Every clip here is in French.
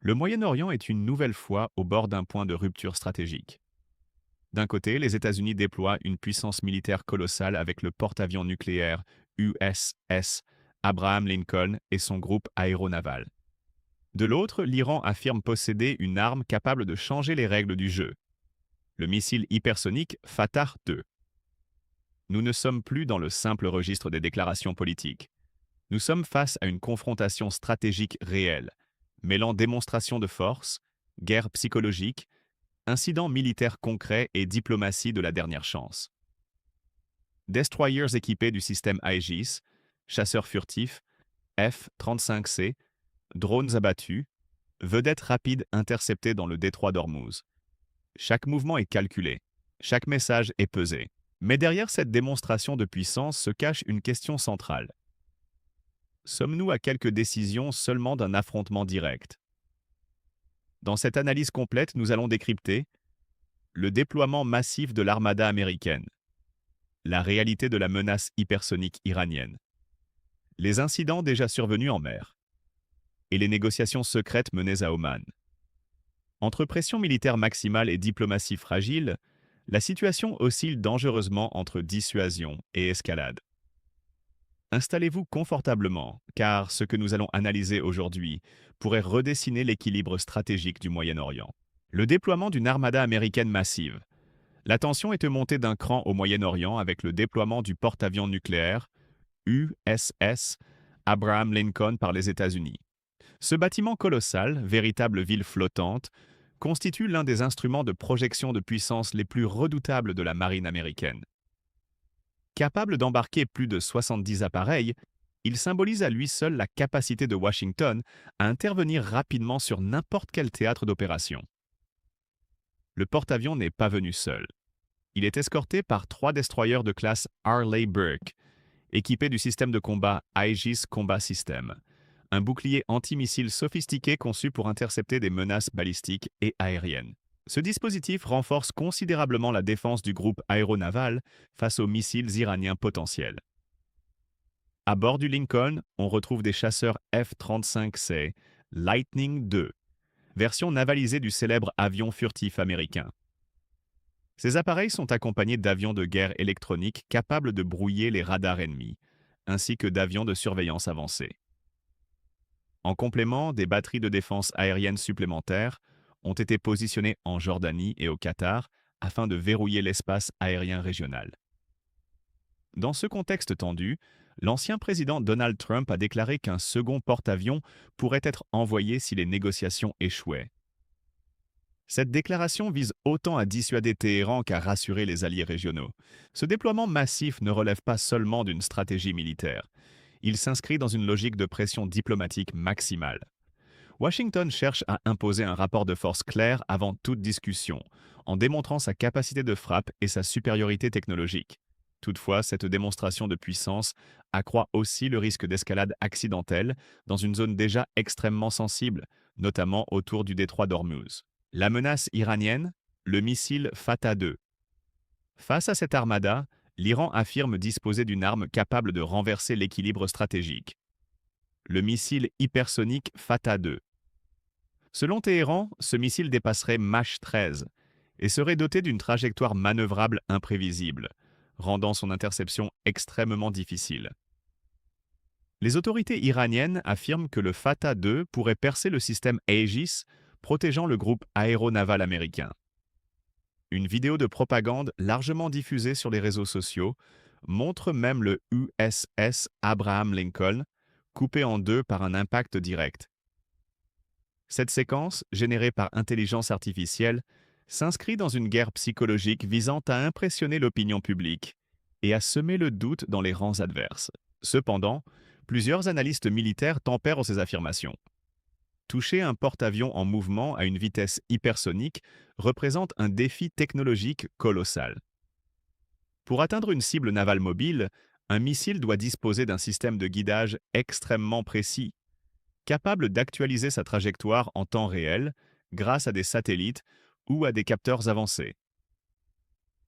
Le Moyen-Orient est une nouvelle fois au bord d'un point de rupture stratégique. D'un côté, les États-Unis déploient une puissance militaire colossale avec le porte-avions nucléaire USS Abraham Lincoln et son groupe aéronaval. De l'autre, l'Iran affirme posséder une arme capable de changer les règles du jeu, le missile hypersonique Fatah 2. Nous ne sommes plus dans le simple registre des déclarations politiques. Nous sommes face à une confrontation stratégique réelle, mêlant démonstration de force, guerre psychologique, incidents militaires concrets et diplomatie de la dernière chance. Destroyers équipés du système Aegis, chasseurs furtifs, F-35C, drones abattus, vedettes rapides interceptées dans le détroit d'Ormuz. Chaque mouvement est calculé, chaque message est pesé. Mais derrière cette démonstration de puissance se cache une question centrale. Sommes-nous à quelques décisions seulement d'un affrontement direct? Dans cette analyse complète, nous allons décrypter le déploiement massif de l'armada américaine, la réalité de la menace hypersonique iranienne, les incidents déjà survenus en mer et les négociations secrètes menées à Oman. Entre pression militaire maximale et diplomatie fragile, la situation oscille dangereusement entre dissuasion et escalade. Installez-vous confortablement, car ce que nous allons analyser aujourd'hui pourrait redessiner l'équilibre stratégique du Moyen-Orient. Le déploiement d'une armada américaine massive. La tension est montée d'un cran au Moyen-Orient avec le déploiement du porte-avions nucléaire USS Abraham Lincoln par les États-Unis. Ce bâtiment colossal, véritable ville flottante, constitue l'un des instruments de projection de puissance les plus redoutables de la marine américaine. Capable d'embarquer plus de 70 appareils, il symbolise à lui seul la capacité de Washington à intervenir rapidement sur n'importe quel théâtre d'opération. Le porte-avions n'est pas venu seul. Il est escorté par 3 destroyers de classe Harley Burke, équipés du système de combat Aegis Combat System, un bouclier antimissile sophistiqué conçu pour intercepter des menaces balistiques et aériennes. Ce dispositif renforce considérablement la défense du groupe aéronaval face aux missiles iraniens potentiels. À bord du Lincoln, on retrouve des chasseurs F-35C Lightning II, version navalisée du célèbre avion furtif américain. Ces appareils sont accompagnés d'avions de guerre électroniques capables de brouiller les radars ennemis, ainsi que d'avions de surveillance avancés. En complément, des batteries de défense aérienne supplémentaires ont été positionnées en Jordanie et au Qatar afin de verrouiller l'espace aérien régional. Dans ce contexte tendu, l'ancien président Donald Trump a déclaré qu'un second porte-avions pourrait être envoyé si les négociations échouaient. Cette déclaration vise autant à dissuader Téhéran qu'à rassurer les alliés régionaux. Ce déploiement massif ne relève pas seulement d'une stratégie militaire. Il s'inscrit dans une logique de pression diplomatique maximale. Washington cherche à imposer un rapport de force clair avant toute discussion, en démontrant sa capacité de frappe et sa supériorité technologique. Toutefois, cette démonstration de puissance accroît aussi le risque d'escalade accidentelle dans une zone déjà extrêmement sensible, notamment autour du détroit d'Ormuz. La menace iranienne, le missile Fatah 2. Face à cette armada, l'Iran affirme disposer d'une arme capable de renverser l'équilibre stratégique. Le missile hypersonique Fatah 2. Selon Téhéran, ce missile dépasserait Mach 13 et serait doté d'une trajectoire manœuvrable imprévisible, rendant son interception extrêmement difficile. Les autorités iraniennes affirment que le Fatah 2 pourrait percer le système Aegis, protégeant le groupe aéronaval américain. Une vidéo de propagande largement diffusée sur les réseaux sociaux montre même le USS Abraham Lincoln coupé en deux par un impact direct. Cette séquence, générée par intelligence artificielle, s'inscrit dans une guerre psychologique visant à impressionner l'opinion publique et à semer le doute dans les rangs adverses. Cependant, plusieurs analystes militaires tempèrent ces affirmations. Toucher un porte-avions en mouvement à une vitesse hypersonique représente un défi technologique colossal. Pour atteindre une cible navale mobile, un missile doit disposer d'un système de guidage extrêmement précis, capable d'actualiser sa trajectoire en temps réel grâce à des satellites ou à des capteurs avancés.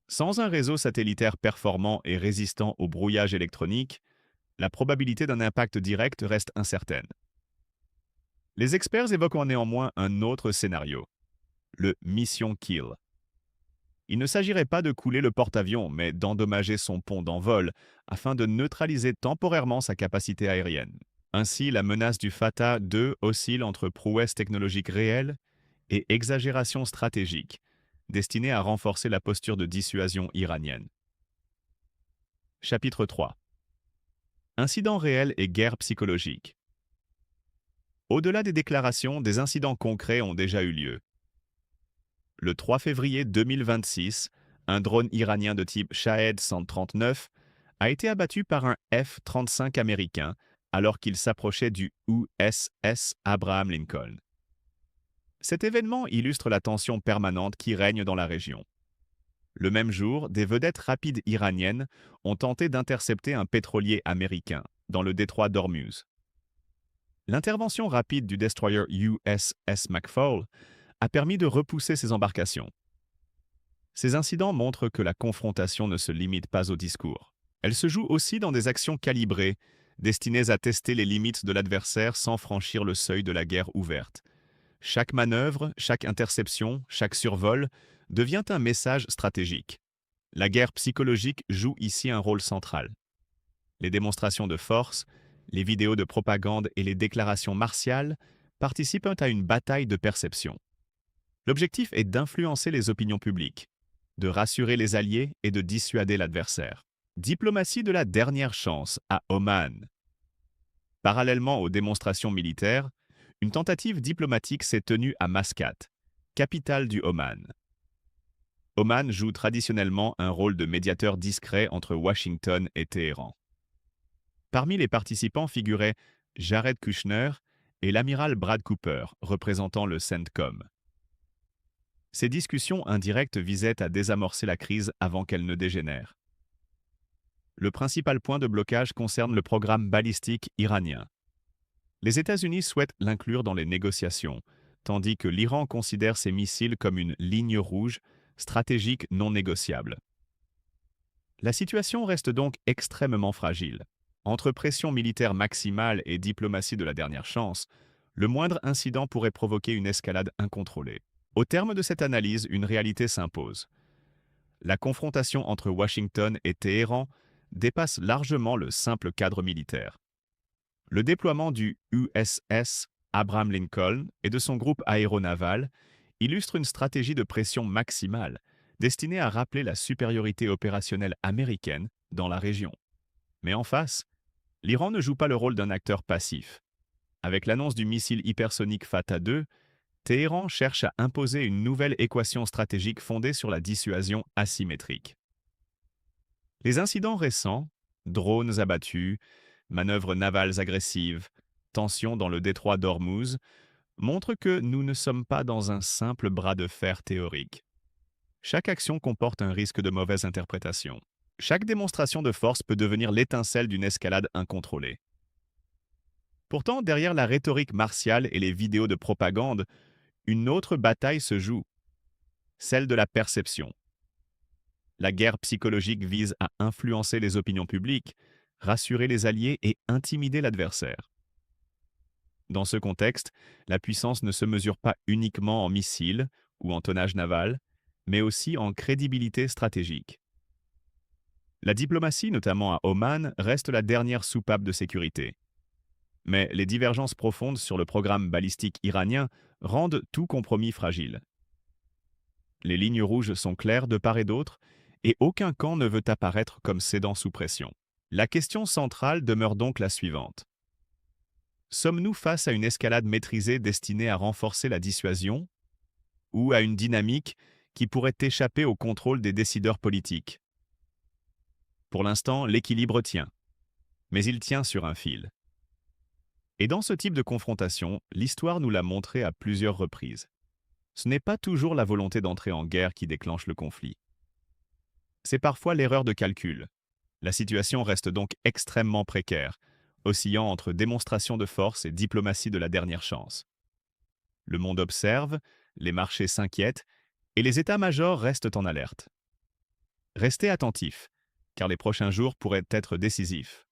Sans un réseau satellitaire performant et résistant au brouillage électronique, la probabilité d'un impact direct reste incertaine. Les experts évoquent néanmoins un autre scénario, le Mission Kill. Il ne s'agirait pas de couler le porte-avions, mais d'endommager son pont d'envol afin de neutraliser temporairement sa capacité aérienne. Ainsi, la menace du Fatah 2 oscille entre prouesse technologique réelle et exagération stratégique, destinée à renforcer la posture de dissuasion iranienne. Chapitre 3. Incidents réels et guerre psychologique. Au-delà des déclarations, des incidents concrets ont déjà eu lieu. Le 3 février 2026, un drone iranien de type Shahed 139 a été abattu par un F-35 américain alors qu'il s'approchait du USS Abraham Lincoln. Cet événement illustre la tension permanente qui règne dans la région. Le même jour, des vedettes rapides iraniennes ont tenté d'intercepter un pétrolier américain dans le détroit d'Ormuz. L'intervention rapide du destroyer USS McFaul a permis de repousser ces embarcations. Ces incidents montrent que la confrontation ne se limite pas au discours. Elle se joue aussi dans des actions calibrées, destinées à tester les limites de l'adversaire sans franchir le seuil de la guerre ouverte. Chaque manœuvre, chaque interception, chaque survol devient un message stratégique. La guerre psychologique joue ici un rôle central. Les démonstrations de force, les vidéos de propagande et les déclarations martiales participent à une bataille de perception. L'objectif est d'influencer les opinions publiques, de rassurer les alliés et de dissuader l'adversaire. Diplomatie de la dernière chance à Oman. Parallèlement aux démonstrations militaires, une tentative diplomatique s'est tenue à Mascate, capitale du Oman. Oman joue traditionnellement un rôle de médiateur discret entre Washington et Téhéran. Parmi les participants figuraient Jared Kushner et l'amiral Brad Cooper, représentant le CENTCOM. Ces discussions indirectes visaient à désamorcer la crise avant qu'elle ne dégénère. Le principal point de blocage concerne le programme balistique iranien. Les États-Unis souhaitent l'inclure dans les négociations, tandis que l'Iran considère ces missiles comme une ligne rouge stratégique non négociable. La situation reste donc extrêmement fragile. Entre pression militaire maximale et diplomatie de la dernière chance, le moindre incident pourrait provoquer une escalade incontrôlée. Au terme de cette analyse, une réalité s'impose. La confrontation entre Washington et Téhéran dépasse largement le simple cadre militaire. Le déploiement du USS Abraham Lincoln et de son groupe aéronaval illustre une stratégie de pression maximale destinée à rappeler la supériorité opérationnelle américaine dans la région. Mais en face, l'Iran ne joue pas le rôle d'un acteur passif. Avec l'annonce du missile hypersonique Fatah 2, Téhéran cherche à imposer une nouvelle équation stratégique fondée sur la dissuasion asymétrique. Les incidents récents, drones abattus, manœuvres navales agressives, tensions dans le détroit d'Ormuz, montrent que nous ne sommes pas dans un simple bras de fer théorique. Chaque action comporte un risque de mauvaise interprétation. Chaque démonstration de force peut devenir l'étincelle d'une escalade incontrôlée. Pourtant, derrière la rhétorique martiale et les vidéos de propagande, une autre bataille se joue, celle de la perception. La guerre psychologique vise à influencer les opinions publiques, rassurer les alliés et intimider l'adversaire. Dans ce contexte, la puissance ne se mesure pas uniquement en missiles ou en tonnage naval, mais aussi en crédibilité stratégique. La diplomatie, notamment à Oman, reste la dernière soupape de sécurité. Mais les divergences profondes sur le programme balistique iranien rendent tout compromis fragile. Les lignes rouges sont claires de part et d'autre, et aucun camp ne veut apparaître comme cédant sous pression. La question centrale demeure donc la suivante. Sommes-nous face à une escalade maîtrisée destinée à renforcer la dissuasion, ou à une dynamique qui pourrait échapper au contrôle des décideurs politiques? Pour l'instant, l'équilibre tient, mais il tient sur un fil. Et dans ce type de confrontation, l'histoire nous l'a montré à plusieurs reprises. Ce n'est pas toujours la volonté d'entrer en guerre qui déclenche le conflit. C'est parfois l'erreur de calcul. La situation reste donc extrêmement précaire, oscillant entre démonstration de force et diplomatie de la dernière chance. Le monde observe, les marchés s'inquiètent, et les états-majors restent en alerte. Restez attentifs, car les prochains jours pourraient être décisifs.